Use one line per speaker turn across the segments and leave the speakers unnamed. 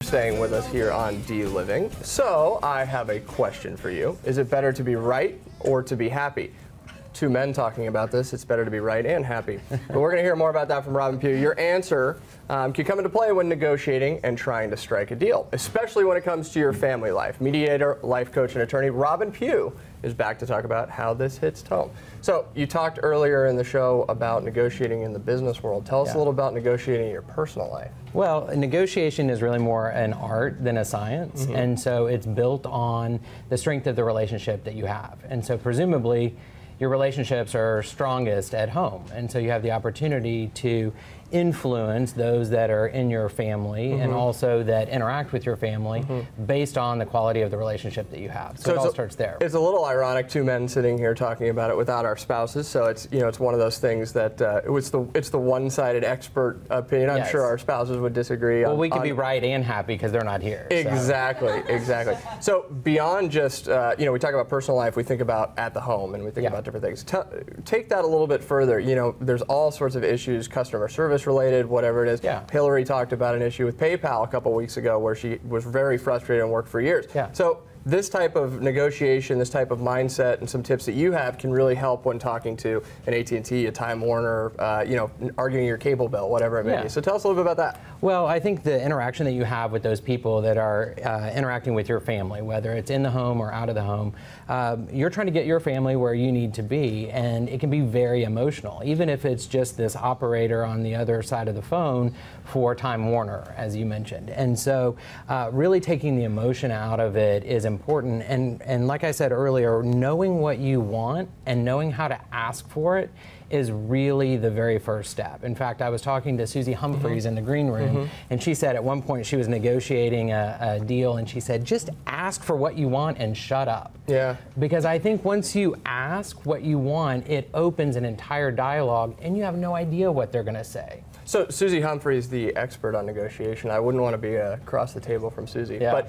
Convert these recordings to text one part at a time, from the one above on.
Staying with us here on D-Living. So I have a question for you. Is it better to be right or to be happy? Two men talking about this. It's better to be right and happy. But we're going to hear more about that from Robin Pugh. Your answer can come into play when negotiating and trying to strike a deal, especially when it comes to your family life. Mediator, life coach, and attorney Robin Pugh is back to talk about how this hits home. So you talked earlier in the show about negotiating in the business world. Tell us a little about negotiating in your personal life.
Well, negotiation is really more an art than a science, and so it's built on the strength of the relationship that you have. And so presumably, your relationships are strongest at home, and so you have the opportunity to influence those that are in your family and also that interact with your family based on the quality of the relationship that you have. So it all starts there.
It's a little ironic, two men sitting here talking about it without our spouses. So it's, you know, it's one of those things that it's the one-sided expert opinion. I'm sure our spouses would disagree.
Well, we can be right and happy because they're not here.
Exactly, exactly. So beyond just you know, we talk about personal life, we think about at the home, and we think about different things. Take that a little bit further. You know, there's all sorts of issues, customer service related, whatever it is. Hillary talked about an issue with PayPal a couple weeks ago where she was very frustrated and worked for years. So this type of negotiation, this type of mindset, and some tips that you have can really help when talking to an AT&T, a Time Warner, you know, arguing your cable bill, whatever it may be. So tell us a little bit about that.
Well, I think the interaction that you have with those people that are interacting with your family, whether it's in the home or out of the home, you're trying to get your family where you need to be, and it can be very emotional, even if it's just this operator on the other side of the phone for Time Warner, as you mentioned. And so really taking the emotion out of it is important, and like I said earlier, knowing what you want and knowing how to ask for it is really the very first step. In fact, I was talking to Susie Humphreys in the green room, and she said at one point she was negotiating a deal, and she said, just ask for what you want and shut up. Because I think once you ask what you want, it opens an entire dialogue, and you have no idea what they're going to say.
So Susie Humphreys, the expert on negotiation. I wouldn't want to be across the table from Susie. But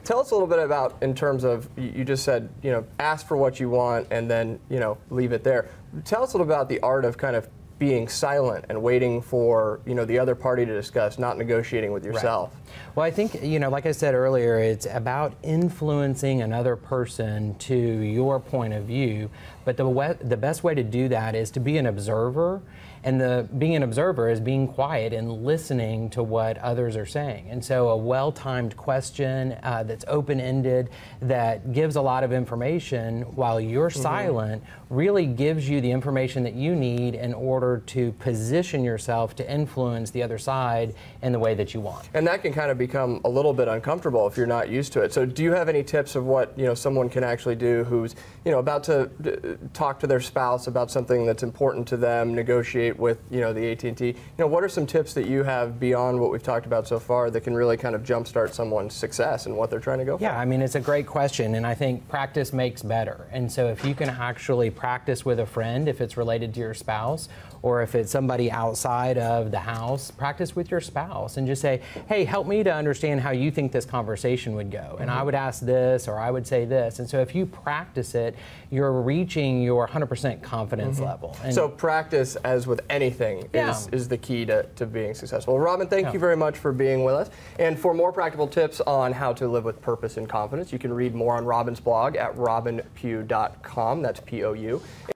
tell us a little bit about, in terms of, you just said, you know, ask for what you want and then, you know, leave it there. Tell us a little about the art of kind of being silent and waiting for, you know, the other party to discuss, not negotiating with yourself.
Well, I think, you know, like I said earlier, it's about influencing another person to your point of view, but the best way to do that is to be an observer, and being an observer is being quiet and listening to what others are saying. And so a well-timed question that's open-ended, that gives a lot of information while you're silent, really gives you the information that you need in order to position yourself to influence the other side in the way that you want.
And that can kind of become a little bit uncomfortable if you're not used to it. So do you have any tips of what, you know, someone can actually do who's, you know, about to talk to their spouse about something that's important to them, negotiate with, you know, the AT&T? You know, what are some tips that you have beyond what we've talked about so far that can really kind of jumpstart someone's success and what they're trying to go for?
Yeah, I mean, it's a great question, and I think practice makes better. And so if you can actually practice with a friend, if it's related to your spouse, or if it's somebody outside of the house, practice with your spouse and just say, hey, help me to understand how you think this conversation would go. And I would ask this, or I would say this. And so if you practice it, you're reaching your 100% confidence level. And
so practice, as with anything, is the key to being successful. Robin, thank you very much for being with us. And for more practical tips on how to live with purpose and confidence, you can read more on Robin's blog at robinpugh.com. That's P-O-U.